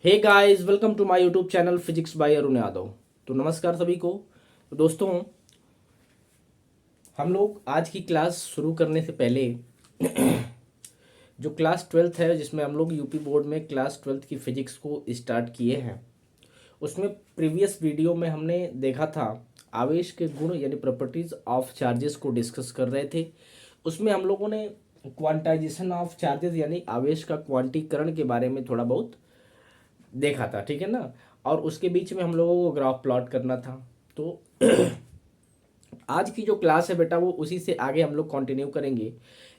Hey guys, welcome to my YouTube channel physics by Arun Yadav. तो नमस्कार सभी को। तो दोस्तों, हम लोग आज की क्लास शुरू करने से पहले जो क्लास ट्वेल्थ है, जिसमें हम लोग यूपी बोर्ड में क्लास ट्वेल्थ की फिजिक्स को स्टार्ट किए हैं, उसमें प्रीवियस वीडियो में हमने देखा था आवेश के गुण यानी प्रॉपर्टीज ऑफ चार्जेस को डिस्कस कर रहे थे। उसमें हम लोगों ने क्वांटाइजेशन ऑफ चार्जेस यानी आवेश का क्वांटीकरण के बारे में थोड़ा बहुत देखा था, ठीक है ना। और उसके बीच में हम लोगों को ग्राफ प्लॉट करना था। तो आज की जो क्लास है बेटा, वो उसी से आगे हम लोग कंटिन्यू करेंगे।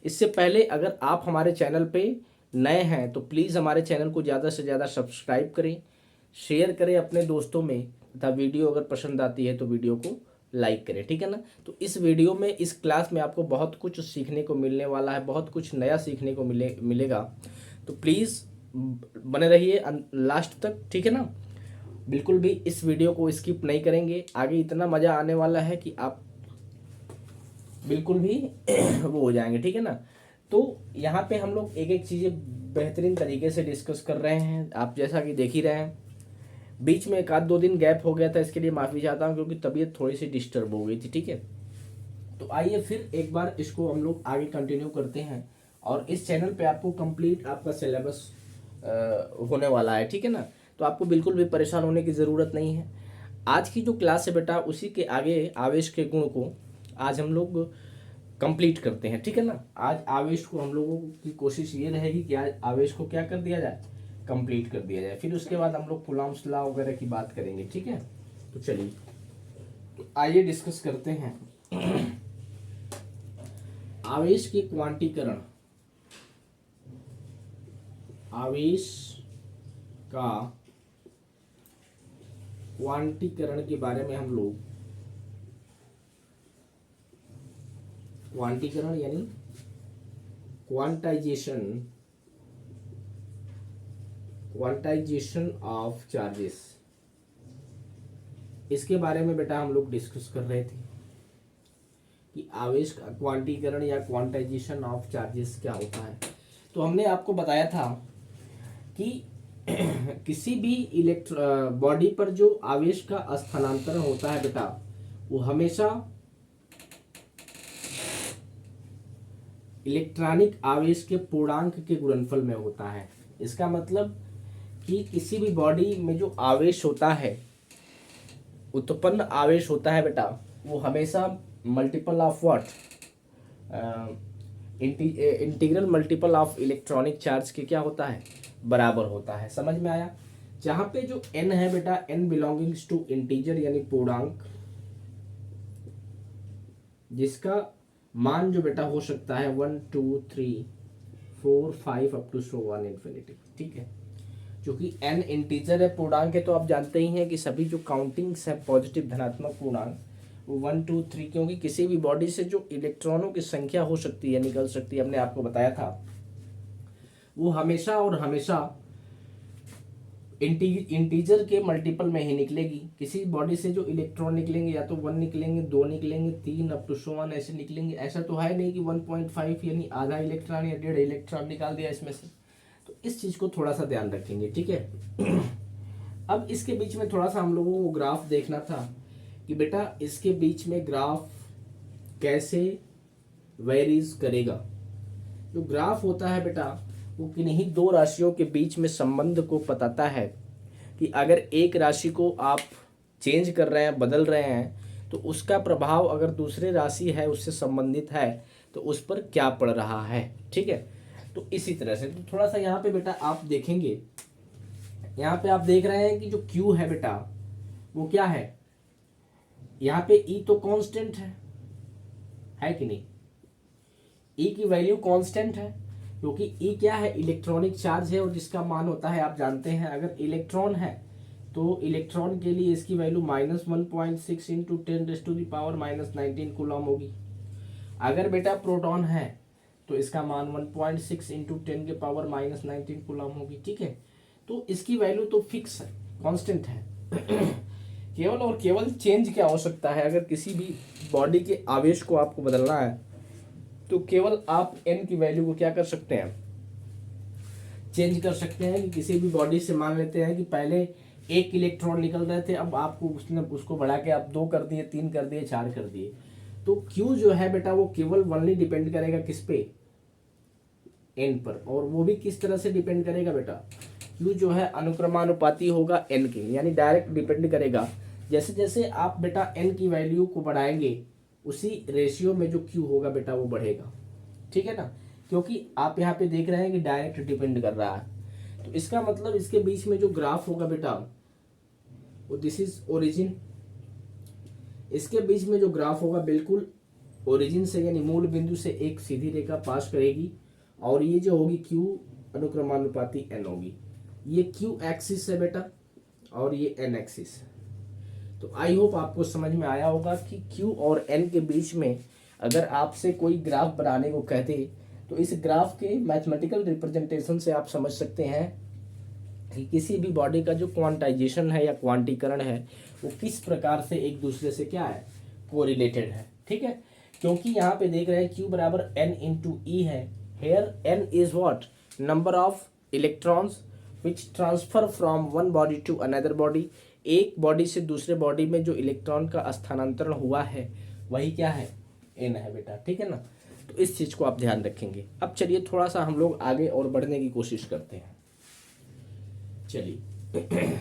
इससे पहले अगर आप हमारे चैनल पे नए हैं तो प्लीज़ हमारे चैनल को ज़्यादा से ज़्यादा सब्सक्राइब करें, शेयर करें अपने दोस्तों में, तथा वीडियो अगर पसंद आती है तो वीडियो को लाइक करें, ठीक है ना। तो इस वीडियो में, इस क्लास में आपको बहुत कुछ सीखने को मिलने वाला है, बहुत कुछ नया सीखने को मिलेगा। तो प्लीज़ बने रहिए लास्ट तक, ठीक है ना। बिल्कुल भी इस वीडियो को स्किप नहीं करेंगे, आगे इतना मज़ा आने वाला है कि आप बिल्कुल भी वो हो जाएंगे, ठीक है ना। तो यहाँ पे हम लोग एक एक चीज़ें बेहतरीन तरीके से डिस्कस कर रहे हैं, आप जैसा कि देख ही रहे हैं। बीच में एक आध दो दिन गैप हो गया था, इसके लिए माफ़ी चाहता हूँ क्योंकि तबीयत थोड़ी सी डिस्टर्ब हो गई थी, ठीक है। तो आइए फिर एक बार इसको हम लोग आगे कंटिन्यू करते हैं। और इस चैनल पे आपको कंप्लीट आपका सिलेबस होने वाला है, ठीक है ना। तो आपको बिल्कुल भी परेशान होने की ज़रूरत नहीं है। आज की जो क्लास है बेटा, उसी के आगे आवेश के गुण को आज हम लोग कंप्लीट करते हैं, ठीक है ना। आज आवेश को हम लोगों की कोशिश ये रहेगी कि आज आवेश को क्या कर दिया जाए, कंप्लीट कर दिया जाए। फिर उसके बाद हम लोग कूलॉम्स लॉ वगैरह की बात करेंगे, ठीक है। तो चलिए, तो आइए डिस्कस करते हैं आवेश के क्वांटीकरण। आवेश का क्वांटीकरण के बारे में हम लोग, क्वांटीकरण यानी क्वांटाइजेशन, क्वांटाइजेशन ऑफ चार्जेस, इसके बारे में बेटा हम लोग डिस्कस कर रहे थे कि आवेश का क्वांटीकरण या क्वांटाइजेशन ऑफ चार्जेस क्या होता है। तो हमने आपको बताया था कि किसी भी बॉडी पर जो आवेश का स्थानांतरण होता है बेटा, वो हमेशा इलेक्ट्रॉनिक आवेश के पूर्णांक के गुणनफल में होता है। इसका मतलब कि किसी भी बॉडी में जो आवेश होता है, उत्पन्न आवेश होता है बेटा, वो हमेशा multiple of what, integral multiple of electronic charge के क्या होता है, बराबर होता है। समझ में आया। जहां पे जो n है बेटा, n बिलोंगिंग्स टू इंटीजर यानी पूर्णांक, जिसका मान जो बेटा हो सकता है 1 2 3 4 5 अप टू सो 1 इन्फिनिटी, ठीक है। क्योंकि n इंटीजर है, पूर्णांक है, तो आप जानते ही हैं कि सभी जो काउंटिंग्स है पॉजिटिव धनात्मक पूर्णांक, वो 1 2 3, क्योंकि किसी भी बॉडी से जो इलेक्ट्रॉनों की संख्या हो सकती है, निकल सकती है, हमने आपको बताया था, वो हमेशा और हमेशा इंटीजर के मल्टीपल में ही निकलेगी। किसी बॉडी से जो इलेक्ट्रॉन निकलेंगे, या तो 1 निकलेंगे, 2 निकलेंगे, 3 अप टू सो 1 ऐसे निकलेंगे। ऐसा तो है नहीं कि 1.5 यानी आधा इलेक्ट्रॉन या 1.5 इलेक्ट्रॉन निकाल दिया इसमें से। तो इस चीज को थोड़ा सा ध्यान रखेंगे, ठीक है। अब इसके बीच में थोड़ा सा हम लोगों को ग्राफ देखना था कि बेटा इसके बीच में ग्राफ कैसे वेरीज करेगा। जो ग्राफ होता है बेटा, वो किन्हीं दो राशियों के बीच में संबंध को बताता है कि अगर एक राशि को आप चेंज कर रहे हैं, बदल रहे हैं, तो उसका प्रभाव अगर दूसरे राशि है उससे संबंधित है तो उस पर क्या पड़ रहा है, ठीक है। तो इसी तरह से तो थोड़ा सा यहाँ पे बेटा आप देखेंगे, यहाँ पे आप देख रहे हैं कि जो Q है बेटा, वो क्या है, यहाँ पे E तो कांस्टेंट है कि नहीं। E की वैल्यू कांस्टेंट है क्योंकि E क्या है, इलेक्ट्रॉनिक चार्ज है, और जिसका मान होता है आप जानते हैं, अगर इलेक्ट्रॉन है तो इलेक्ट्रॉन के लिए इसकी वैल्यू -1.6 इंटू 10⁻⁻19 कूलम होगी। अगर बेटा प्रोटॉन है तो इसका मान 1.6 इंटू 10⁻⁻19 कूलम होगी, ठीक है। तो इसकी वैल्यू तो फिक्स है, कांस्टेंट है। केवल और केवल चेंज क्या हो सकता है, अगर किसी भी बॉडी के आवेश को आपको बदलना है तो केवल आप n की वैल्यू को क्या कर सकते हैं, चेंज कर सकते हैं कि किसी भी बॉडी से मान लेते हैं कि पहले एक इलेक्ट्रॉन निकल रहे थे, अब आपको उसने उसको बढ़ा के आप 2 कर दिए, 3 कर दिए, 4 कर दिए। तो Q जो है बेटा वो केवल वनली डिपेंड करेगा किस पे, N पर। और वो भी किस तरह से डिपेंड करेगा बेटा, Q जो है अनुक्रमानुपाती होगा N के, यानी डायरेक्ट डिपेंड करेगा। जैसे जैसे आप बेटा N की वैल्यू को बढ़ाएंगे उसी रेशियो में जो Q होगा बेटा वो बढ़ेगा, ठीक है ना, क्योंकि आप यहाँ पे देख रहे हैं कि डायरेक्ट डिपेंड कर रहा है। तो इसका मतलब इसके बीच में जो ग्राफ होगा बेटा वो दिस इज ओरिजिन, इसके बीच में जो ग्राफ होगा बिल्कुल ओरिजिन से यानी मूल बिंदु से एक सीधी रेखा पास करेगी, और ये जो होगी Q अनुक्रमानुपाती N होगी। ये Q एक्सिस है बेटा और ये N एक्सिस है। तो आई होप आपको समझ में आया होगा कि Q और N के बीच में अगर आपसे कोई ग्राफ बनाने को कहते तो इस ग्राफ के मैथमेटिकल रिप्रेजेंटेशन से आप समझ सकते हैं कि किसी भी बॉडी का जो क्वांटाइजेशन है या क्वांटीकरण है वो किस प्रकार से एक दूसरे से क्या है, कोरिलेटेड है, ठीक है। क्योंकि यहाँ पे देख रहे हैं Q बराबर N इंटू ई है। Here N is what, number of electrons which transfer from one body to another body. एक बॉडी से दूसरे बॉडी में जो इलेक्ट्रॉन का स्थानांतरण हुआ है वही क्या है, N है बेटा, ठीक है ना। तो इस चीज को आप ध्यान रखेंगे। अब चलिए थोड़ा सा हम लोग आगे और बढ़ने की कोशिश करते हैं। चलिए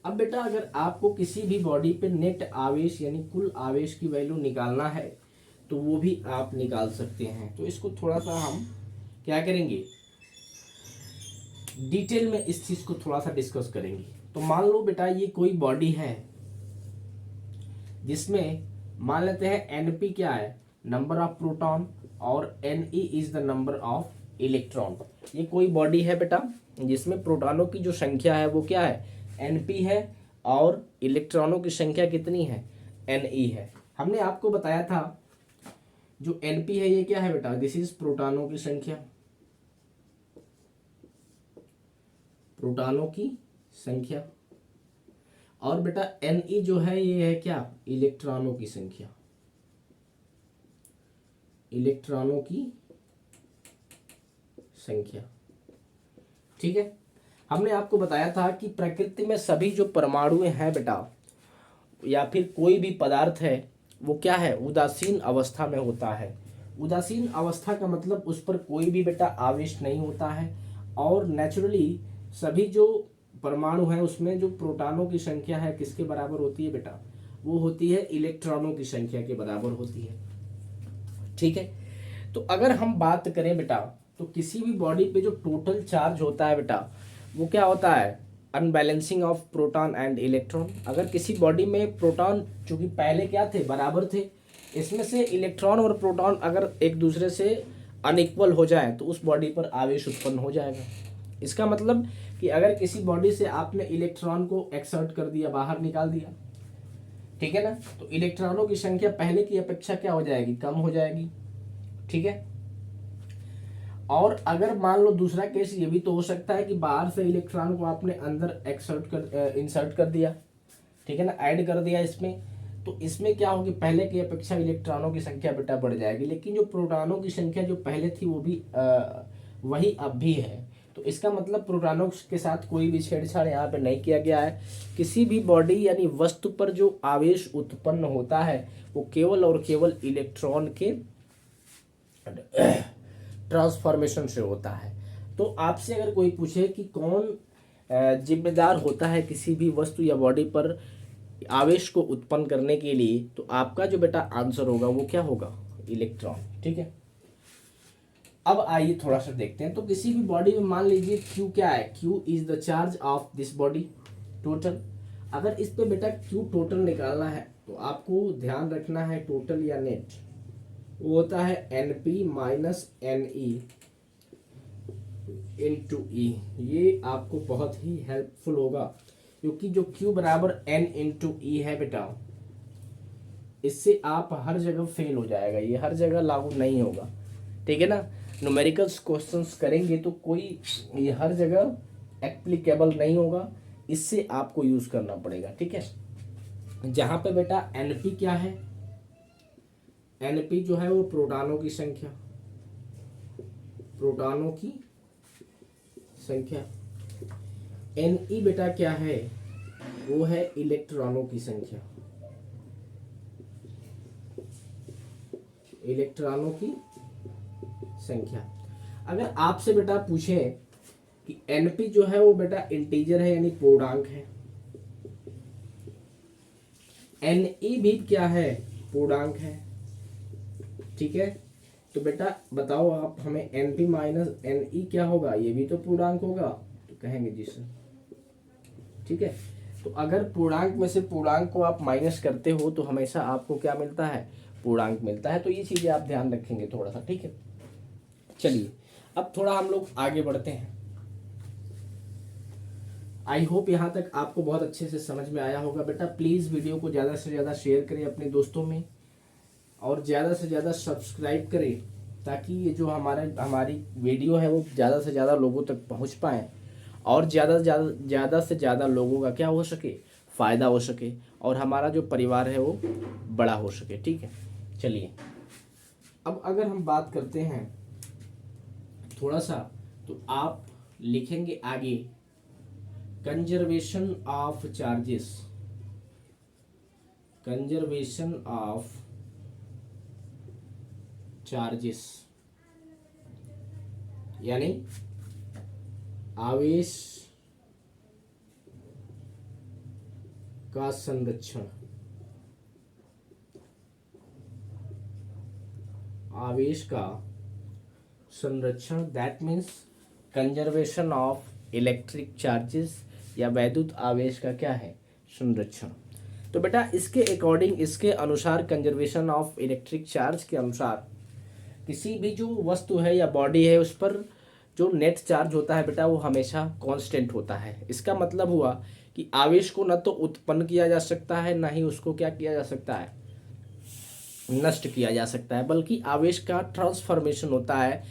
अब बेटा अगर आपको किसी भी बॉडी पे नेट आवेश यानी कुल आवेश की वैल्यू निकालना है तो वो भी आप निकाल सकते हैं। तो इसको थोड़ा सा हम क्या करेंगे, डिटेल में इस चीज को थोड़ा सा डिस्कस करेंगे। तो मान लो बेटा ये कोई बॉडी है जिसमें मान लेते हैं Np क्या है, नंबर ऑफ प्रोटॉन, और Ne is the number of electron. ये कोई बॉडी है बेटा जिसमें प्रोटॉनों की जो संख्या है वो क्या है, Np है, और इलेक्ट्रॉनों की संख्या कितनी है, Ne है। हमने आपको बताया था जो Np है ये क्या है बेटा, दिस इज प्रोटॉनों की संख्या, प्रोटॉनों की संख्या, और बेटा Ne जो है ये है क्या, इलेक्ट्रॉनों की संख्या, इलेक्ट्रॉनों की संख्या, ठीक है। हमने आपको बताया था कि प्रकृति में सभी जो परमाणु हैं बेटा या फिर कोई भी पदार्थ है वो क्या है, उदासीन अवस्था में होता है। उदासीन अवस्था का मतलब उस पर कोई भी बेटा आवेश नहीं होता है, और नेचुरली सभी जो परमाणु हैं उसमें जो प्रोटॉनों की संख्या है किसके बराबर होती है बेटा, वो होती है इलेक्ट्रॉनों की संख्या के बराबर होती है, ठीक है। तो अगर हम बात करें बेटा तो किसी भी बॉडी पे जो टोटल चार्ज होता है बेटा वो क्या होता है, unbalancing of proton and electron. अगर किसी बॉडी में प्रोटॉन चूंकि पहले क्या थे, बराबर थे, इसमें से इलेक्ट्रॉन और प्रोटॉन अगर एक दूसरे से अनइक्वल हो जाए तो उस बॉडी पर आवेश उत्पन्न हो जाएगा। इसका मतलब कि अगर किसी बॉडी से आपने इलेक्ट्रॉन को एक्सर्ट कर दिया, बाहर निकाल दिया, ठीक है ना, तो इलेक्ट्रॉनों की संख्या पहले की अपेक्षा क्या हो जाएगी, कम हो जाएगी, ठीक है। और अगर मान लो दूसरा केस ये भी तो हो सकता है कि बाहर से इलेक्ट्रॉन को आपने अंदर इंसर्ट कर दिया, ठीक है ना, ऐड कर दिया इसमें, तो इसमें क्या होगी, पहले की अपेक्षा इलेक्ट्रॉनों की संख्या बेटा बढ़ जाएगी, लेकिन जो प्रोटॉनों की संख्या जो पहले थी वो भी वही अब भी है। तो इसका मतलब प्रोटॉनों के साथ कोई भी छेड़छाड़ यहाँ पे नहीं किया गया है। किसी भी बॉडी यानी वस्तु पर जो आवेश उत्पन्न होता है वो केवल और केवल इलेक्ट्रॉन के ट्रांसफॉर्मेशन से होता है। तो आपसे अगर कोई पूछे कि कौन जिम्मेदार होता है किसी भी वस्तु या बॉडी पर आवेश को उत्पन्न करने के लिए, तो आपका जो बेटा आंसर होगा वो क्या होगा, इलेक्ट्रॉन, ठीक है। अब आइए थोड़ा सा देखते हैं। तो किसी भी बॉडी में मान लीजिए Q क्या है, Q is the charge of this body total. अगर इस पे बेटा Q टोटल निकालना है तो आपको ध्यान रखना है टोटल या नेट, वो होता है Np माइनस Ne इंटू ई। ये आपको बहुत ही हेल्पफुल होगा क्योंकि जो Q बराबर N इंटू ई है बेटा, इससे आप हर जगह फेल हो जाएगा, ये हर जगह लागू नहीं होगा, ठीक है ना। न्यूमेरिकल्स क्वेश्चंस करेंगे तो कोई ये हर जगह एप्लीकेबल नहीं होगा, इससे आपको यूज करना पड़ेगा, ठीक है। जहां पे बेटा Np क्या है, Np जो है वो प्रोटॉनों की संख्या, प्रोटॉनों की संख्या। Ne बेटा क्या है, वो है इलेक्ट्रॉनों की संख्या, इलेक्ट्रॉनों की संख्या। अगर आपसे बेटा पूछें कि Np जो है वो बेटा इंटीजर है यानी पूर्णांक है, Ne भी क्या है, पूर्णांक है, ठीक है। तो बेटा बताओ आप हमें Np माइनस Ne क्या होगा, ये भी तो पूर्णांक होगा। तो कहेंगे जी सर, ठीक है। तो अगर पूर्णांक में से पूर्णांक को आप माइनस करते हो तो हमेशा आपको क्या मिलता है, पूर्णांक मिलता है। तो ये चीजें आप ध्यान रखेंगे थोड़ा सा, ठीक है। चलिए अब थोड़ा हम लोग आगे बढ़ते हैं। आई होप यहाँ तक आपको बहुत अच्छे से समझ में आया होगा। बेटा प्लीज़ वीडियो को ज़्यादा से ज़्यादा शेयर करें अपने दोस्तों में और ज़्यादा से ज़्यादा सब्सक्राइब करें, ताकि ये जो हमारी वीडियो है वो ज़्यादा से ज़्यादा लोगों तक पहुँच पाए और ज़्यादा से ज़्यादा लोगों का क्या हो सके, फ़ायदा हो सके और हमारा जो परिवार है वो बड़ा हो सके, ठीक है। चलिए अब अगर हम बात करते हैं थोड़ा सा, तो आप लिखेंगे आगे conservation of charges, conservation of charges यानी आवेश का संरक्षण, आवेश का संरक्षण, that means conservation of electric charges या वैद्युत आवेश का क्या है, संरक्षण। तो बेटा इसके अकॉर्डिंग, इसके अनुसार कंजर्वेशन ऑफ इलेक्ट्रिक चार्ज के अनुसार किसी भी जो वस्तु है या बॉडी है उस पर जो नेट चार्ज होता है बेटा वो हमेशा कांस्टेंट होता है। इसका मतलब हुआ कि आवेश को न तो उत्पन्न किया जा सकता है, ना ही उसको क्या किया जा सकता है, नष्ट किया जा सकता है, बल्कि आवेश का ट्रांसफॉर्मेशन होता है।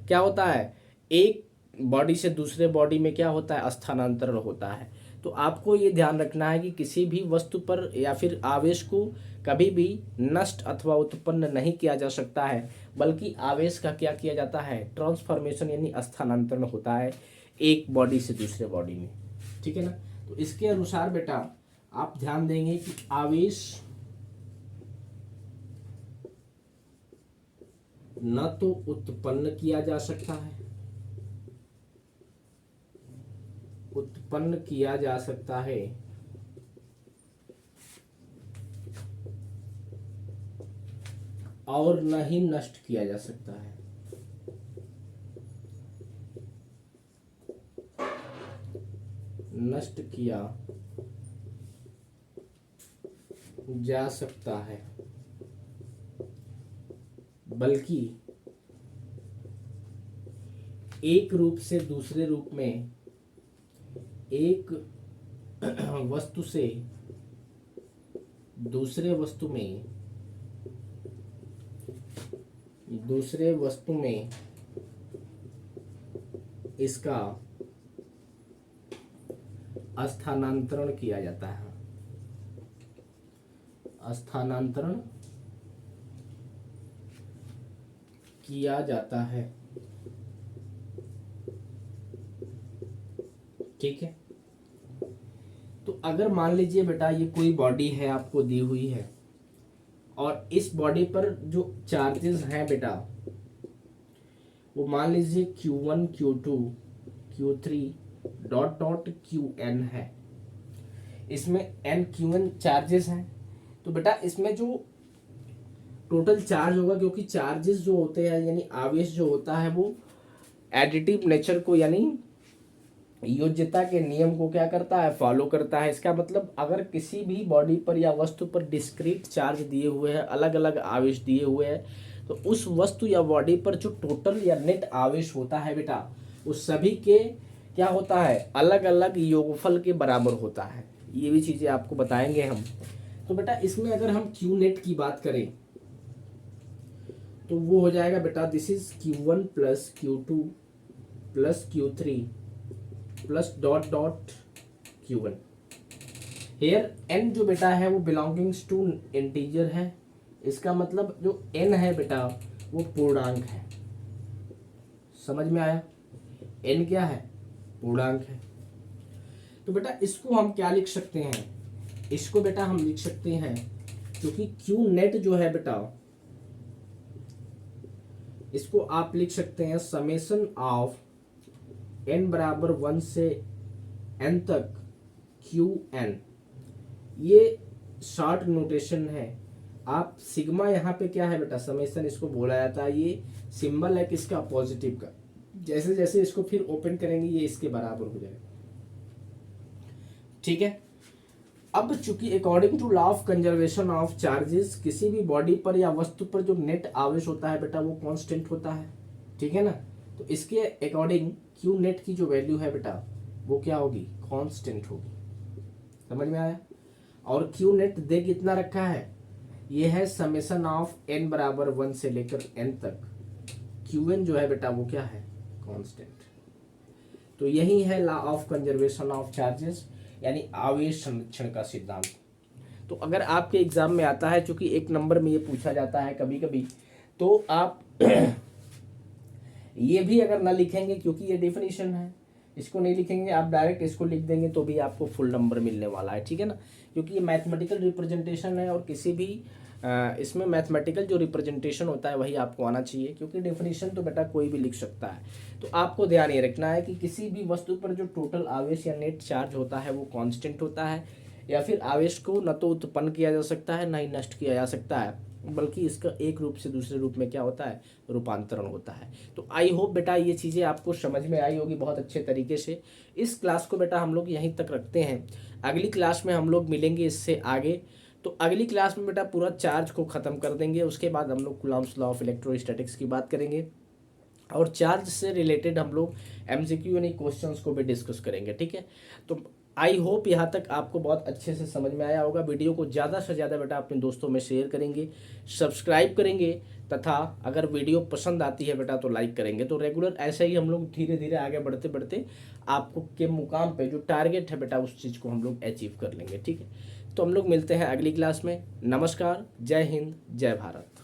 क्या होता है, एक बॉडी से दूसरे बॉडी में क्या होता है, स्थानांतरण होता है। तो आपको ये ध्यान रखना है कि किसी भी वस्तु पर या फिर आवेश को कभी भी नष्ट अथवा उत्पन्न नहीं किया जा सकता है, बल्कि आवेश का क्या किया जाता है, ट्रांसफॉर्मेशन यानी स्थानांतरण होता है एक बॉडी से दूसरे बॉडी में, ठीक है ना। तो इसके अनुसार बेटा आप ध्यान देंगे कि आवेश न तो उत्पन्न किया जा सकता है, उत्पन्न किया जा सकता है, और न ही नष्ट किया जा सकता है। नष्ट किया जा सकता है, बल्कि एक रूप से दूसरे रूप में, एक वस्तु से दूसरे वस्तु में इसका स्थानांतरण किया जाता है, स्थानांतरण किया जाता है, ठीक है। तो अगर मान लीजिए बेटा ये कोई बॉडी है आपको दी हुई है और इस बॉडी पर जो चार्जेस हैं बेटा वो मान लीजिए Q1 Q2 Q3 dot dot Qn है, इसमें n Qn चार्जेस हैं। तो बेटा इसमें जो टोटल चार्ज होगा, क्योंकि चार्जेस जो होते हैं यानी आवेश जो होता है वो एडिटिव नेचर को यानी योज्यता के नियम को क्या करता है, फॉलो करता है। इसका मतलब अगर किसी भी बॉडी पर या वस्तु पर डिस्क्रीट चार्ज दिए हुए हैं, अलग अलग आवेश दिए हुए हैं, तो उस वस्तु या बॉडी पर जो टोटल या नेट आवेश होता है बेटा उस सभी के क्या होता है, अलग अलग योगफल के बराबर होता है। ये भी चीजें आपको बताएंगे हम। तो बेटा इसमें अगर हम क्यू नेट की बात करें तो वो हो जाएगा बेटा, this is Q1 plus Q2 plus Q3 plus dot dot Q1। Here n जो बेटा है वो बिलोंगिंग्स टू इंटीजर है, इसका मतलब जो n है बेटा वो पूर्णांक है, समझ में आया? n क्या है? पूर्णांक है। तो बेटा इसको हम क्या लिख सकते हैं? इसको बेटा हम लिख सकते हैं, क्योंकि क्यू नेट जो है बेटा, इसको आप लिख सकते हैं समेशन ऑफ n बराबर 1 से n तक क्यू एन। ये शॉर्ट नोटेशन है। आप सिग्मा यहाँ पे क्या है बेटा, समेशन इसको बोला जाता है। ये सिंबल है किसका? पॉजिटिव का। जैसे जैसे इसको फिर ओपन करेंगे ये इसके बराबर हो जाएगा। ठीक है। अब चूंकि according to law of conservation of charges, किसी भी बॉडी पर या वस्तु पर जो नेट आवेश होता है बेटा वो कांस्टेंट होता है। ठीक है ना? तो इसके अकॉर्डिंग क्यू नेट की जो वैल्यू है बेटा वो क्या होगी? कांस्टेंट होगी। समझ में आया? और क्यू नेट दे कितना रखा है? ये है समेशन ऑफ n बराबर 1 से लेकर n तक। क्यू एन जो है बेटा वो क्या है? कांस्टेंट। तो यही है law of conservation of charges, यानी आवेश संरक्षण का सिद्धांत। तो अगर आपके एग्जाम में आता है, चूंकि एक नंबर में ये पूछा जाता है कभी कभी, तो आप ये भी अगर ना लिखेंगे, क्योंकि ये डेफिनेशन है, इसको नहीं लिखेंगे, आप डायरेक्ट इसको लिख देंगे तो भी आपको फुल नंबर मिलने वाला है। ठीक है ना? क्योंकि ये मैथमेटिकल रिप्रेजेंटेशन है, और किसी भी इसमें मैथमेटिकल जो रिप्रेजेंटेशन होता है वही आपको आना चाहिए, क्योंकि डेफिनेशन तो बेटा कोई भी लिख सकता है। तो आपको ध्यान ये रखना है कि किसी भी वस्तु पर जो टोटल आवेश या नेट चार्ज होता है वो कांस्टेंट होता है, या फिर आवेश को न तो उत्पन्न किया जा सकता है, न ही नष्ट किया जा सकता है, बल्कि इसका एक रूप से दूसरे रूप में क्या होता है? रूपांतरण होता है। तो आई होप बेटा ये चीज़ें आपको समझ में आई होगी बहुत अच्छे तरीके से। इस क्लास को बेटा हम लोग यहीं तक रखते हैं। अगली क्लास में हम लोग मिलेंगे इससे आगे। तो अगली क्लास में बेटा पूरा चार्ज को ख़त्म कर देंगे। उसके बाद हम लोग कूलॉम्स लॉ ऑफ इलेक्ट्रोस्टैटिक्स की बात करेंगे, और चार्ज से रिलेटेड हम लोग MCQ यानी क्वेश्चंस को भी डिस्कस करेंगे। ठीक है? तो आई होप यहाँ तक आपको बहुत अच्छे से समझ में आया होगा। वीडियो को ज़्यादा से ज़्यादा बेटा अपने दोस्तों में शेयर करेंगे, सब्सक्राइब करेंगे, तथा अगर वीडियो पसंद आती है बेटा तो लाइक करेंगे। तो रेगुलर ऐसे ही हम लोग धीरे धीरे आगे बढ़ते बढ़ते आपको के मुकाम पे जो टारगेट है बेटा उस चीज़ को हम लोग अचीव कर लेंगे। ठीक है? तो हम लोग मिलते हैं अगली क्लास में। नमस्कार, जय हिंद, जय भारत।